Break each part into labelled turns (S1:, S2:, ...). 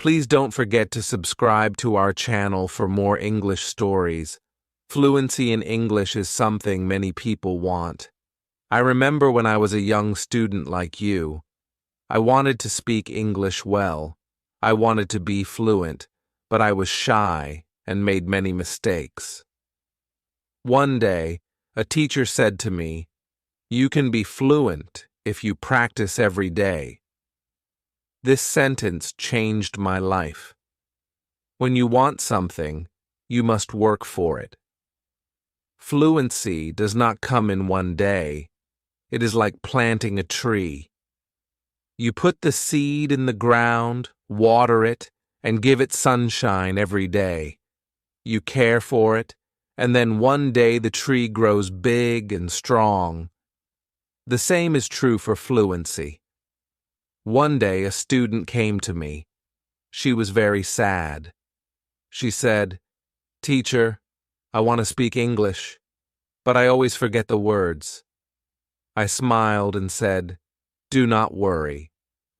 S1: Please don't forget to subscribe to our channel for more English stories. Fluency in English is something many people want. I remember when I was a young student like you. I wanted to speak English well. I wanted to be fluent, but I was shy and made many mistakes. One day, a teacher said to me, "You can be fluent if you practice every day." This sentence changed my life. When you want something, you must work for it. Fluency does not come in one day. It is like planting a tree. You put the seed in the ground, water it, and give it sunshine every day. You care for it, and then one day the tree grows big and strong. The same is true for fluency. One day a student came to me. She was very sad. She said, "Teacher, I want to speak English, but I always forget the words." I smiled and said, "Do not worry.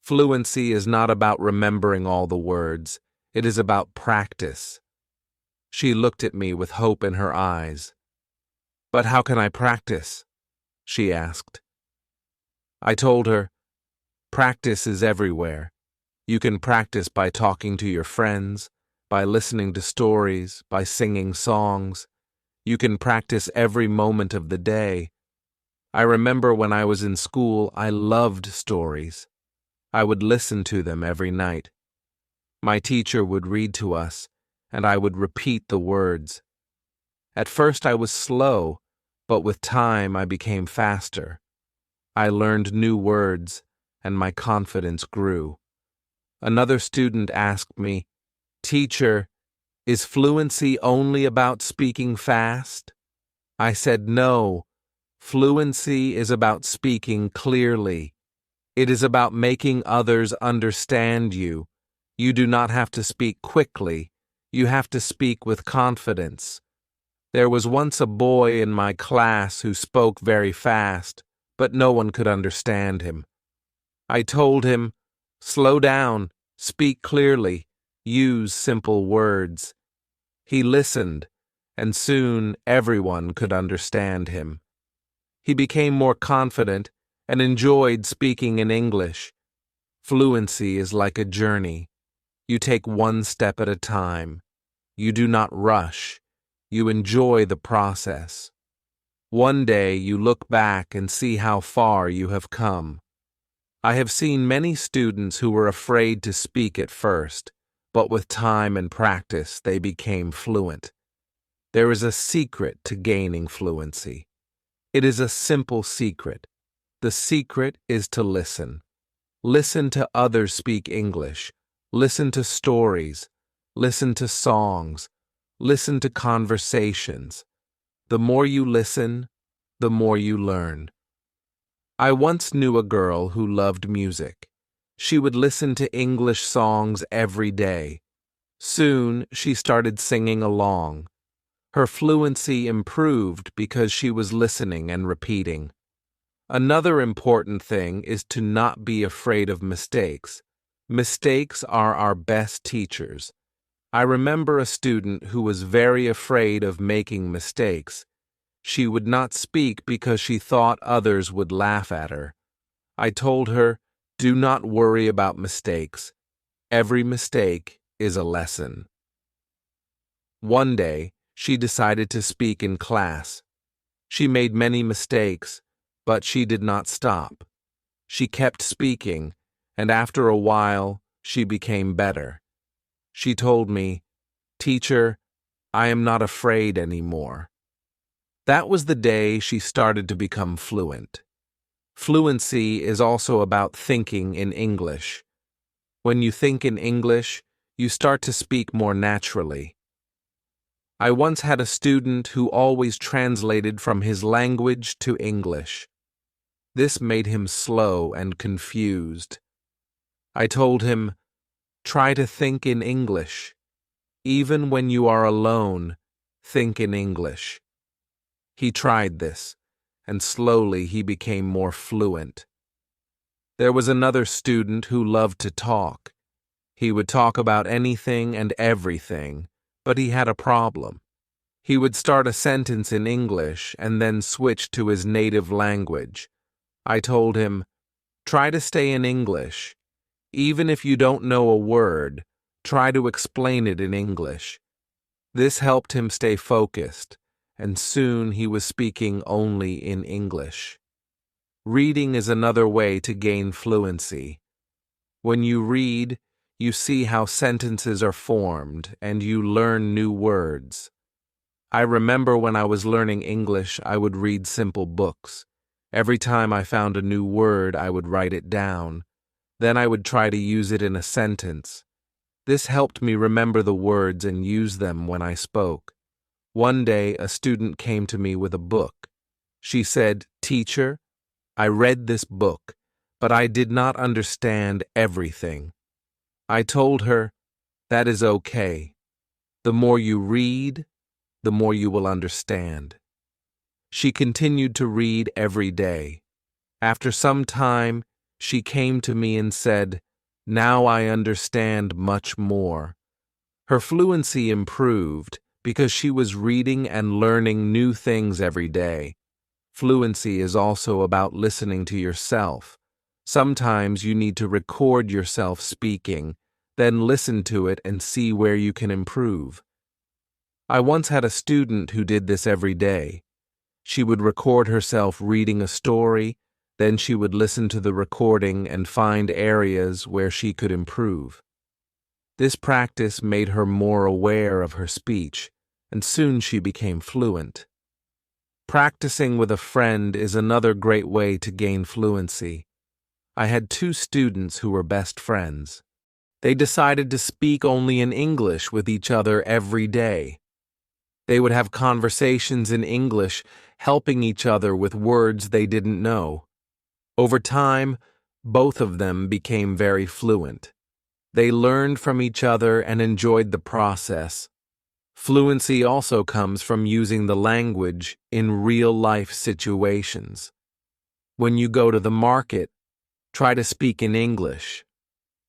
S1: Fluency is not about remembering all the words. It is about practice." She looked at me with hope in her eyes. "But how can I practice?" she asked. I told her, "Practice is everywhere. You can practice by talking to your friends, by listening to stories, by singing songs. You can practice every moment of the day. I remember when I was in school, I loved stories. I would listen to them every night. My teacher would read to us, and I would repeat the words. At first I was slow, but with time I became faster. I learned new words, and my confidence grew. Another student asked me, "Teacher, is fluency only about speaking fast?" I said, "No, fluency is about speaking clearly. It is about making others understand you. You do not have to speak quickly. You have to speak with confidence." There was once a boy in my class who spoke very fast, but no one could understand him. I told him, "Slow down, speak clearly, use simple words." He listened, and soon everyone could understand him. He became more confident and enjoyed speaking in English. Fluency is like a journey. You take one step at a time. You do not rush. You enjoy the process. One day you look back and see how far you have come. I have seen many students who were afraid to speak at first, but with time and practice they became fluent. There is a secret to gaining fluency. It is a simple secret. The secret is to listen. Listen to others speak English. Listen to stories. Listen to songs. Listen to conversations. The more you listen, the more you learn. I once knew a girl who loved music. She would listen to English songs every day. Soon, she started singing along. Her fluency improved because she was listening and repeating. Another important thing is to not be afraid of mistakes. Mistakes are our best teachers. I remember a student who was very afraid of making mistakes. She would not speak because she thought others would laugh at her. I told her, "Do not worry about mistakes. Every mistake is a lesson." One day, she decided to speak in class. She made many mistakes, but she did not stop. She kept speaking, and after a while, she became better. She told me, "Teacher, I am not afraid anymore." That was the day she started to become fluent. Fluency is also about thinking in English. When you think in English, you start to speak more naturally. I once had a student who always translated from his language to English. This made him slow and confused. I told him, "Try to think in English. Even when you are alone, think in English." He tried this, and slowly he became more fluent. There was another student who loved to talk. He would talk about anything and everything, but he had a problem. He would start a sentence in English and then switch to his native language. I told him, "Try to stay in English. Even if you don't know a word, try to explain it in English." This helped him stay focused, and soon he was speaking only in English. Reading is another way to gain fluency. When you read, you see how sentences are formed, and you learn new words. I remember when I was learning English, I would read simple books. Every time I found a new word, I would write it down. Then I would try to use it in a sentence. This helped me remember the words and use them when I spoke. One day, a student came to me with a book. She said, "Teacher, I read this book, but I did not understand everything." I told her, "That is okay. The more you read, the more you will understand." She continued to read every day. After some time, she came to me and said, "Now I understand much more." Her fluency improved because she was reading and learning new things every day. Fluency is also about listening to yourself. Sometimes you need to record yourself speaking, then listen to it and see where you can improve. I once had a student who did this every day. She would record herself reading a story, then she would listen to the recording and find areas where she could improve. This practice made her more aware of her speech, and soon she became fluent. Practicing with a friend is another great way to gain fluency. I had two students who were best friends. They decided to speak only in English with each other every day. They would have conversations in English, helping each other with words they didn't know. Over time, both of them became very fluent. They learned from each other and enjoyed the process. Fluency also comes from using the language in real-life situations. When you go to the market, try to speak in English.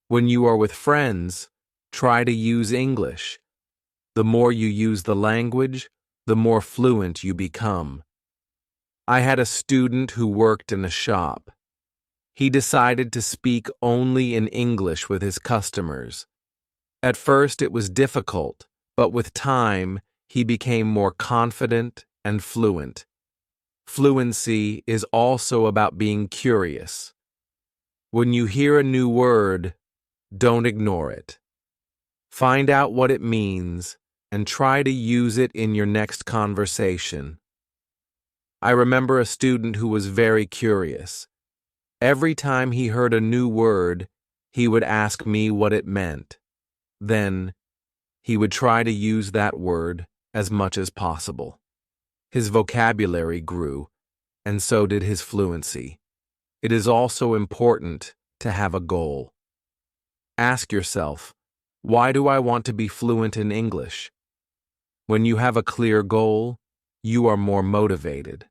S1: When you are with friends, try to use English. The more you use the language, the more fluent you become. I had a student who worked in a shop. He decided to speak only in English with his customers. At first it was difficult, but with time, he became more confident and fluent. Fluency is also about being curious. When you hear a new word, don't ignore it. Find out what it means and try to use it in your next conversation. I remember a student who was very curious. Every time he heard a new word, he would ask me what it meant. Then, he would try to use that word as much as possible. His vocabulary grew, and so did his fluency. It is also important to have a goal. Ask yourself, why do I want to be fluent in English? When you have a clear goal, you are more motivated.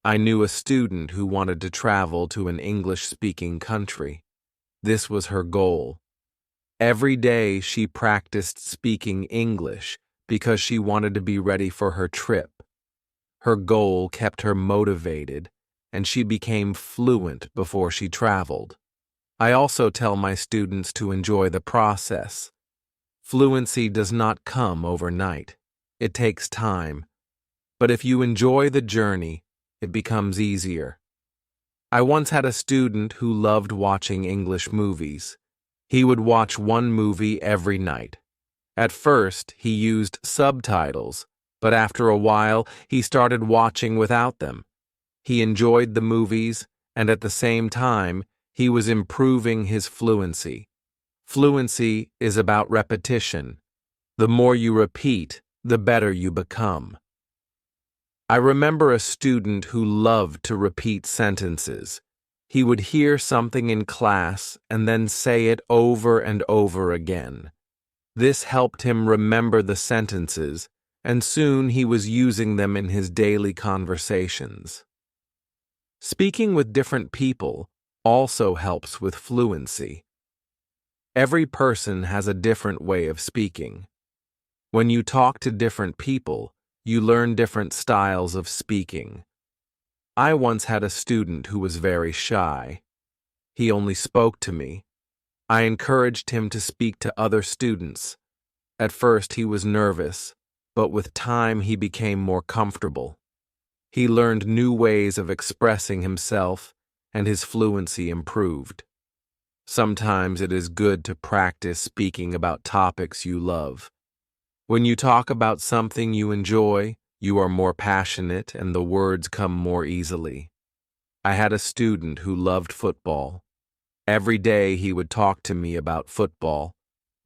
S1: I knew a student who wanted to travel to an English-speaking country. This was her goal. Every day she practiced speaking English because she wanted to be ready for her trip. Her goal kept her motivated, and she became fluent before she traveled. I also tell my students to enjoy the process. Fluency does not come overnight. It takes time. But if you enjoy the journey, it becomes easier. I once had a student who loved watching English movies. He would watch one movie every night. At first, he used subtitles, but after a while, he started watching without them. He enjoyed the movies, and at the same time, he was improving his fluency. Fluency is about repetition. The more you repeat, the better you become. I remember a student who loved to repeat sentences. He would hear something in class and then say it over and over again. This helped him remember the sentences, and soon he was using them in his daily conversations. Speaking with different people also helps with fluency. Every person has a different way of speaking. When you talk to different people, you learn different styles of speaking. I once had a student who was very shy. He only spoke to me. I encouraged him to speak to other students. At first he was nervous, but with time he became more comfortable. He learned new ways of expressing himself, and his fluency improved. Sometimes it is good to practice speaking about topics you love. When you talk about something you enjoy, you are more passionate and the words come more easily. I had a student who loved football. Every day he would talk to me about football.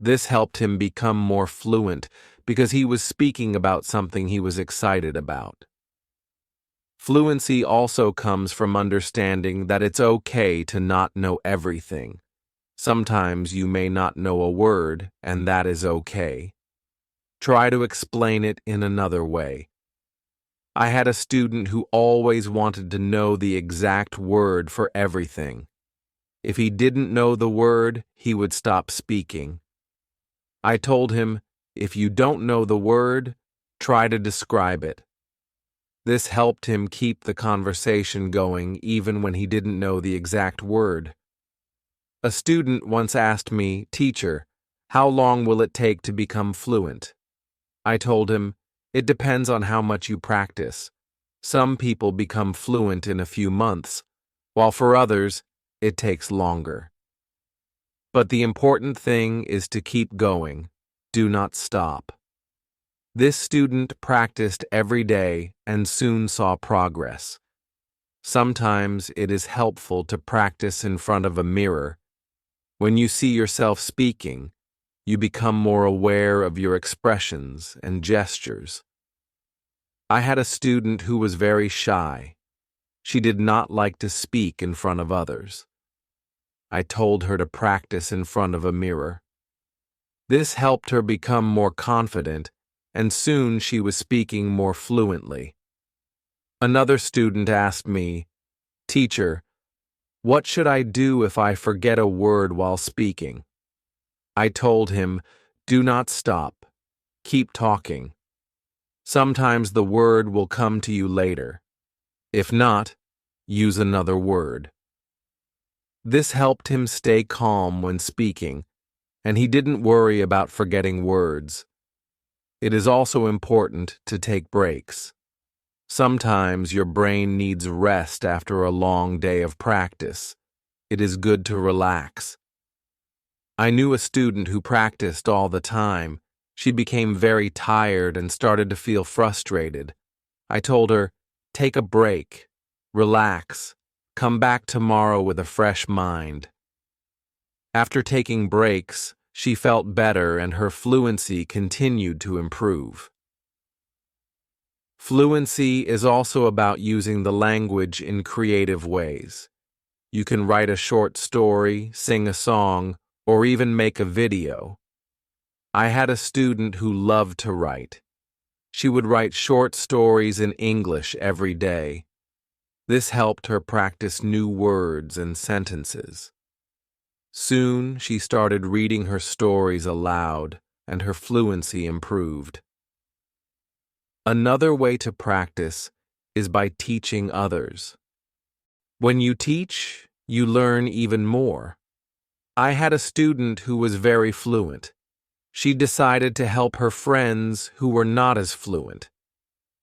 S1: This helped him become more fluent because he was speaking about something he was excited about. Fluency also comes from understanding that it's okay to not know everything. Sometimes you may not know a word, and that is okay. Try to explain it in another way. I had a student who always wanted to know the exact word for everything. If he didn't know the word, he would stop speaking. I told him, if you don't know the word, try to describe it. This helped him keep the conversation going even when he didn't know the exact word. A student once asked me, "Teacher, how long will it take to become fluent?" I told him, it depends on how much you practice. Some people become fluent in a few months, while for others, it takes longer. But the important thing is to keep going. Do not stop. This student practiced every day and soon saw progress. Sometimes it is helpful to practice in front of a mirror. When you see yourself speaking, you become more aware of your expressions and gestures. I had a student who was very shy. She did not like to speak in front of others. I told her to practice in front of a mirror. This helped her become more confident, and soon she was speaking more fluently. Another student asked me, "Teacher, what should I do if I forget a word while speaking?" I told him, do not stop. Keep talking. Sometimes the word will come to you later. If not, use another word. This helped him stay calm when speaking, and he didn't worry about forgetting words. It is also important to take breaks. Sometimes your brain needs rest after a long day of practice. It is good to relax. I knew a student who practiced all the time. She became very tired and started to feel frustrated. I told her, take a break, relax, come back tomorrow with a fresh mind. After taking breaks, she felt better and her fluency continued to improve. Fluency is also about using the language in creative ways. You can write a short story, sing a song, or even make a video. I had a student who loved to write. She would write short stories in English every day. This helped her practice new words and sentences. Soon, she started reading her stories aloud, and her fluency improved. Another way to practice is by teaching others. When you teach, you learn even more. I had a student who was very fluent. She decided to help her friends who were not as fluent.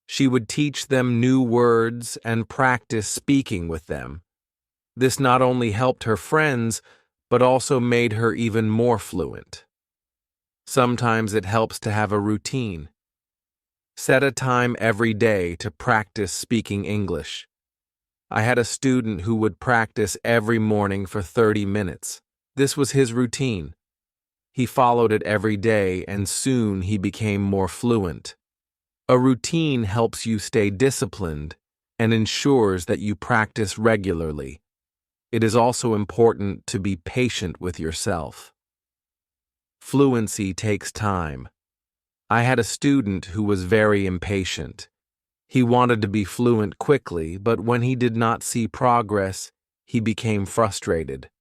S1: She would teach them new words and practice speaking with them. This not only helped her friends, but also made her even more fluent. Sometimes it helps to have a routine. Set a time every day to practice speaking English. I had a student who would practice every morning for 30 minutes. This was his routine. He followed it every day and soon he became more fluent. A routine helps you stay disciplined and ensures that you practice regularly. It is also important to be patient with yourself. Fluency takes time. I had a student who was very impatient. He wanted to be fluent quickly, but when he did not see progress, he became frustrated.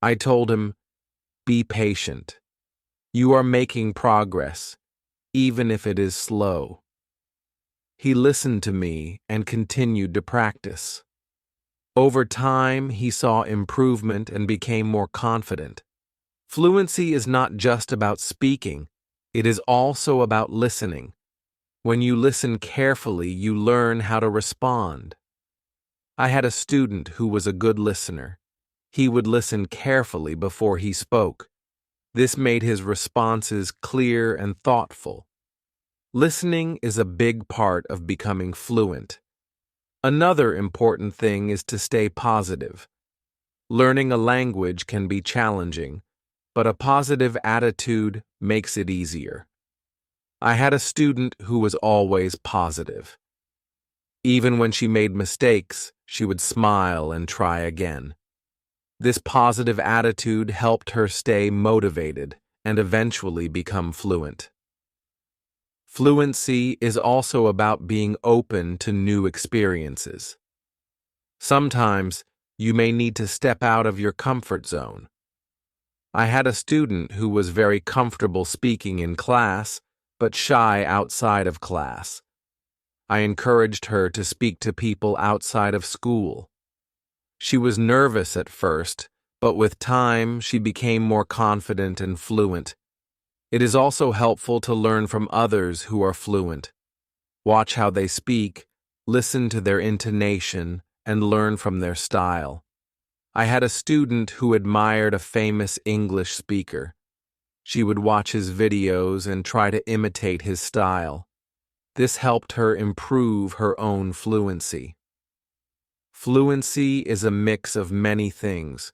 S1: I told him, Be patient. You are making progress, even if it is slow. He listened to me and continued to practice. Over time, he saw improvement and became more confident. Fluency is not just about speaking, it is also about listening. When you listen carefully, you learn how to respond. I had a student who was a good listener. He would listen carefully before he spoke. This made his responses clear and thoughtful. Listening is a big part of becoming fluent. Another important thing is to stay positive. Learning a language can be challenging, but a positive attitude makes it easier. I had a student who was always positive. Even when she made mistakes, she would smile and try again. This positive attitude helped her stay motivated and eventually become fluent. Fluency is also about being open to new experiences. Sometimes you may need to step out of your comfort zone. I had a student who was very comfortable speaking in class, but shy outside of class. I encouraged her to speak to people outside of school. She was nervous at first, but with time she became more confident and fluent. It is also helpful to learn from others who are fluent. Watch how they speak, listen to their intonation, and learn from their style. I had a student who admired a famous English speaker. She would watch his videos and try to imitate his style. This helped her improve her own fluency. Fluency is a mix of many things: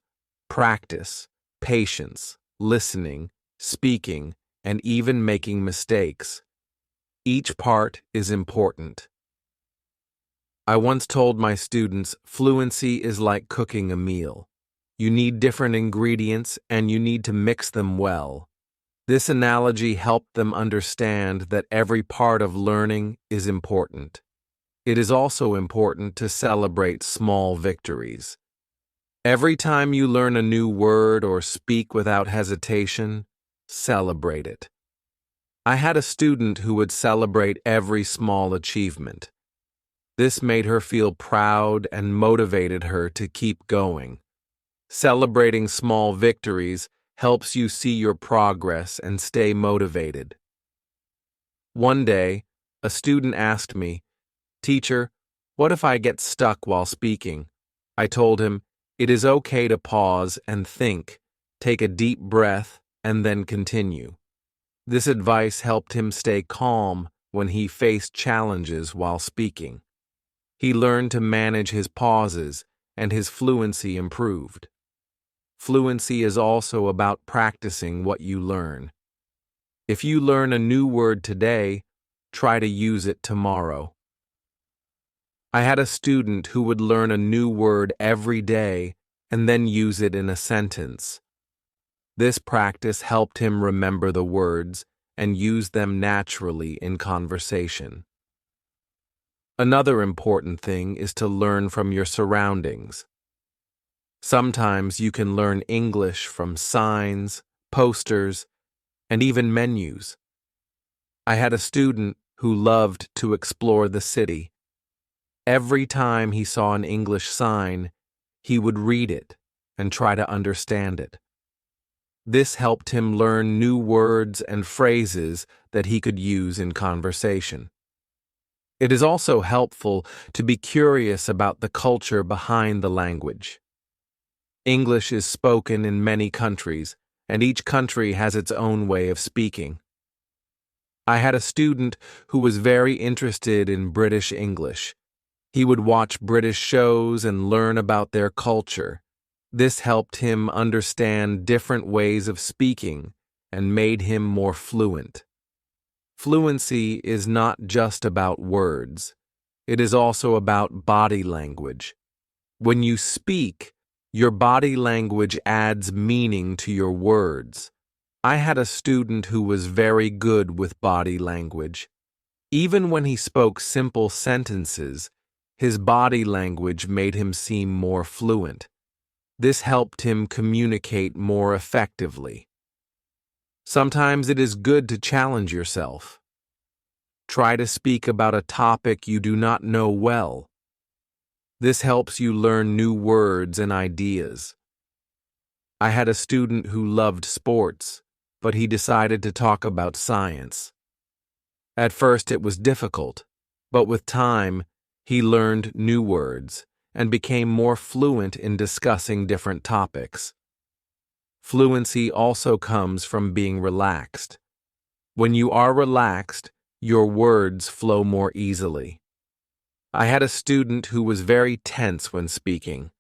S1: practice, patience, listening, speaking, and even making mistakes. Each part is important. I once told my students, fluency is like cooking a meal. You need different ingredients and you need to mix them well. This analogy helped them understand that every part of learning is important. It is also important to celebrate small victories. Every time you learn a new word or speak without hesitation, celebrate it. I had a student who would celebrate every small achievement. This made her feel proud and motivated her to keep going. Celebrating small victories helps you see your progress and stay motivated. One day, a student asked me, "Teacher, what if I get stuck while speaking?" I told him, "It is okay to pause and think, take a deep breath, and then continue." This advice helped him stay calm when he faced challenges while speaking. He learned to manage his pauses, and his fluency improved. Fluency is also about practicing what you learn. If you learn a new word today, try to use it tomorrow. I had a student who would learn a new word every day and then use it in a sentence. This practice helped him remember the words and use them naturally in conversation. Another important thing is to learn from your surroundings. Sometimes you can learn English from signs, posters, and even menus. I had a student who loved to explore the city. Every time he saw an English sign, he would read it and try to understand it. This helped him learn new words and phrases that he could use in conversation. It is also helpful to be curious about the culture behind the language. English is spoken in many countries, and each country has its own way of speaking. I had a student who was very interested in British English. He would watch British shows and learn about their culture. This helped him understand different ways of speaking and made him more fluent. Fluency is not just about words. It is also about body language. When you speak, your body language adds meaning to your words. I had a student who was very good with body language. Even when he spoke simple sentences, his body language made him seem more fluent. This helped him communicate more effectively. Sometimes it is good to challenge yourself. Try to speak about a topic you do not know well. This helps you learn new words and ideas. I had a student who loved sports, but he decided to talk about science. At first it was difficult, but with time, he learned new words and became more fluent in discussing different topics. Fluency also comes from being relaxed. When you are relaxed, your words flow more easily. I had a student who was very tense when speaking.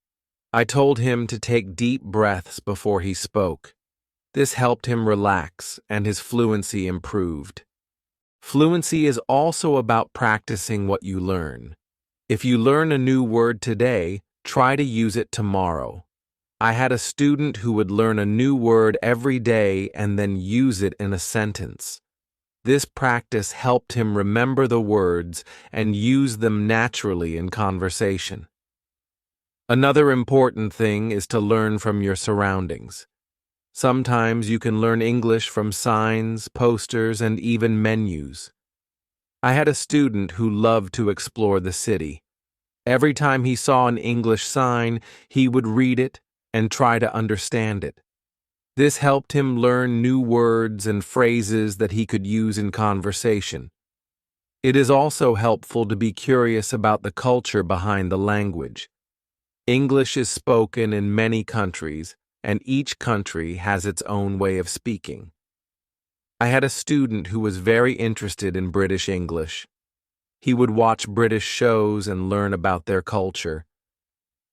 S1: I told him to take deep breaths before he spoke. This helped him relax and his fluency improved. Fluency is also about practicing what you learn. If you learn a new word today, try to use it tomorrow. I had a student who would learn a new word every day and then use it in a sentence. This practice helped him remember the words and use them naturally in conversation. Another important thing is to learn from your surroundings. Sometimes you can learn English from signs, posters, and even menus. I had a student who loved to explore the city. Every time he saw an English sign, he would read it and try to understand it. This helped him learn new words and phrases that he could use in conversation. It is also helpful to be curious about the culture behind the language. English is spoken in many countries, and each country has its own way of speaking. I had a student who was very interested in British English. He would watch British shows and learn about their culture.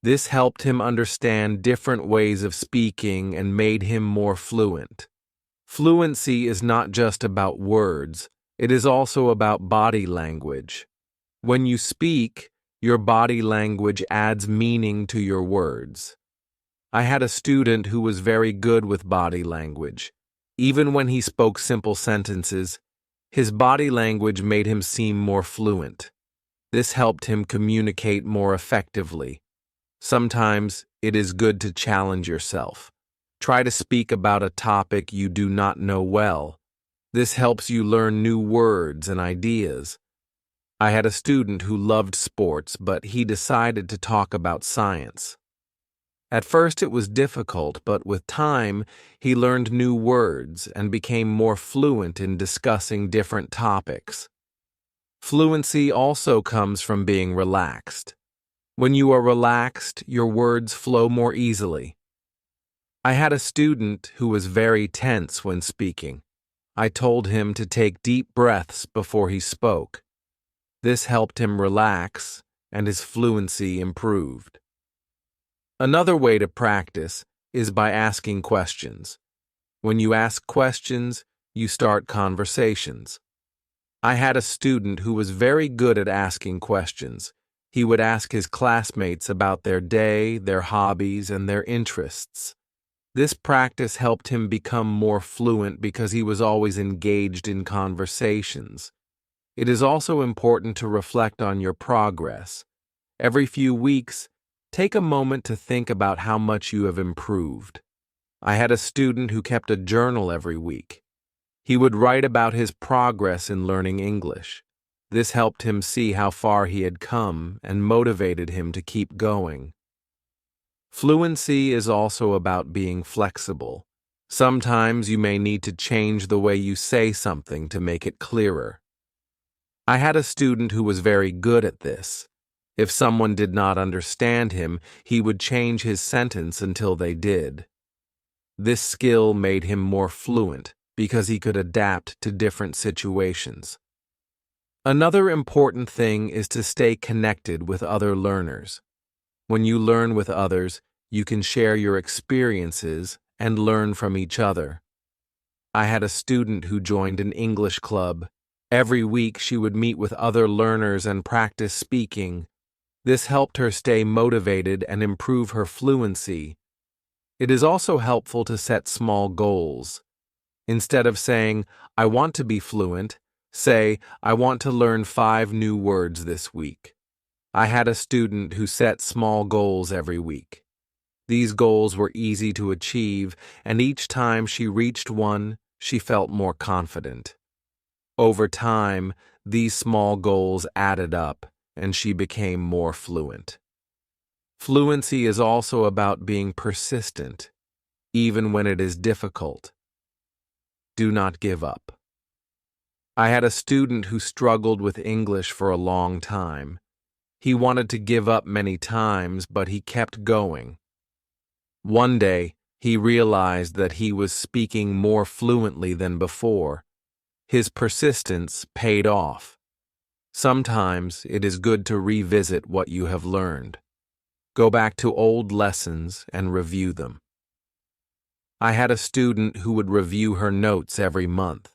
S1: This helped him understand different ways of speaking and made him more fluent. Fluency is not just about words, it is also about body language. When you speak, your body language adds meaning to your words. I had a student who was very good with body language. Even when he spoke simple sentences, his body language made him seem more fluent. This helped him communicate more effectively. Sometimes it is good to challenge yourself. Try to speak about a topic you do not know well. This helps you learn new words and ideas. I had a student who loved sports, but he decided to talk about science. At first it was difficult, but with time, he learned new words and became more fluent in discussing different topics. Fluency also comes from being relaxed. When you are relaxed, your words flow more easily. I had a student who was very tense when speaking. I told him to take deep breaths before he spoke. This helped him relax, and his fluency improved. Another way to practice is by asking questions. When you ask questions, you start conversations. I had a student who was very good at asking questions. He would ask his classmates about their day, their hobbies, and their interests. This practice helped him become more fluent because he was always engaged in conversations. It is also important to reflect on your progress. Every few weeks, take a moment to think about how much you have improved. I had a student who kept a journal every week. He would write about his progress in learning English. This helped him see how far he had come and motivated him to keep going. Fluency is also about being flexible. Sometimes you may need to change the way you say something to make it clearer. I had a student who was very good at this. If someone did not understand him, he would change his sentence until they did. This skill made him more fluent because he could adapt to different situations. Another important thing is to stay connected with other learners. When you learn with others, you can share your experiences and learn from each other. I had a student who joined an English club. Every week she would meet with other learners and practice speaking. This helped her stay motivated and improve her fluency. It is also helpful to set small goals. Instead of saying, "I want to be fluent," say, "I want to learn 5 new words this week." I had a student who set small goals every week. These goals were easy to achieve, and each time she reached one, she felt more confident. Over time, these small goals added up, and she became more fluent. Fluency is also about being persistent, even when it is difficult. Do not give up. I had a student who struggled with English for a long time. He wanted to give up many times, but he kept going. One day, he realized that he was speaking more fluently than before. His persistence paid off. Sometimes it is good to revisit what you have learned. Go back to old lessons and review them. I had a student who would review her notes every month.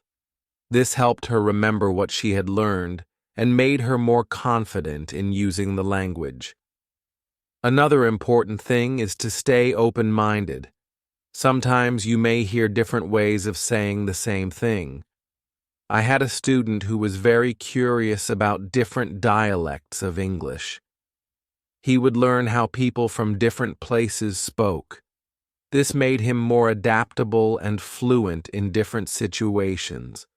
S1: This helped her remember what she had learned and made her more confident in using the language. Another important thing is to stay open-minded. Sometimes you may hear different ways of saying the same thing. I had a student who was very curious about different dialects of English. He would learn how people from different places spoke. This made him more adaptable and fluent in different situations.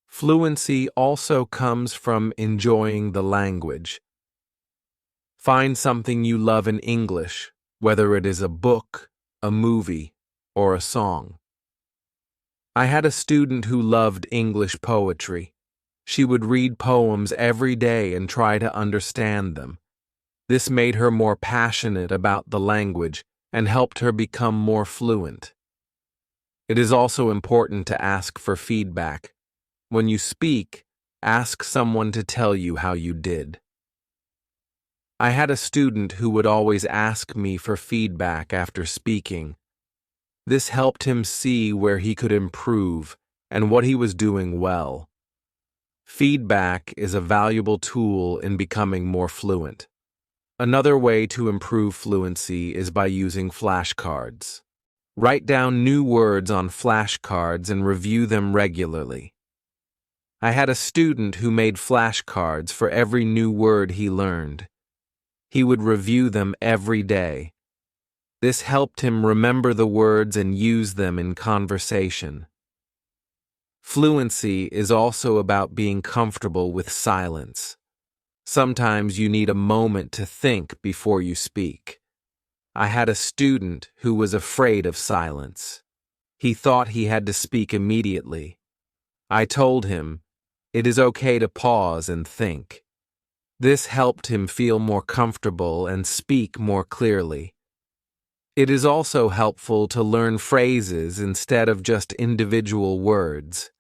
S1: Fluency also comes from enjoying the language. Find something you love in English, whether it is a book, a movie, or a song. I had a student who loved English poetry. She would read poems every day and try to understand them. This made her more passionate about the language and helped her become more fluent. It is also important to ask for feedback. When you speak, ask someone to tell you how you did. I had a student who would always ask me for feedback after speaking. This helped him see where he could improve and what he was doing well. Feedback is a valuable tool in becoming more fluent. Another way to improve fluency is by using flashcards. Write down new words on flashcards and review them regularly. I had a student who made flashcards for every new word he learned. He would review them every day. This helped him remember the words and use them in conversation. Fluency is also about being comfortable with silence. Sometimes you need a moment to think before you speak. I had a student who was afraid of silence. He thought he had to speak immediately. I told him, it is okay to pause and think. This helped him feel more comfortable and speak more clearly. It is also helpful to learn phrases instead of just individual words.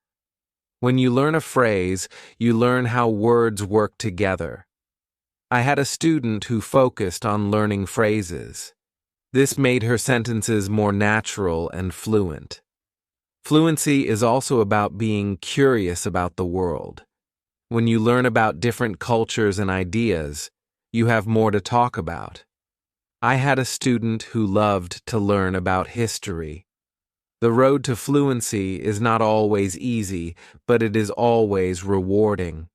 S1: When you learn a phrase, you learn how words work together. I had a student who focused on learning phrases. This made her sentences more natural and fluent. Fluency is also about being curious about the world. When you learn about different cultures and ideas, you have more to talk about. I had a student who loved to learn about history. The road to fluency is not always easy, but it is always rewarding.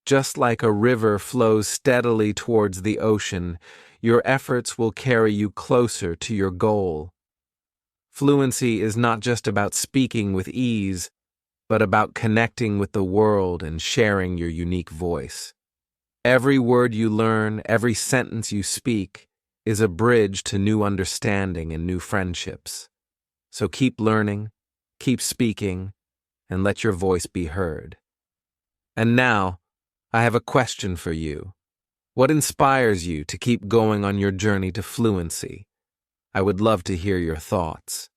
S1: Just like a river flows steadily towards the ocean, your efforts will carry you closer to your goal. Fluency is not just about speaking with ease, but about connecting with the world and sharing your unique voice. Every word you learn, every sentence you speak, is a bridge to new understanding and new friendships. So keep learning, keep speaking, and let your voice be heard. And now, I have a question for you. What inspires you to keep going on your journey to fluency? I would love to hear your thoughts.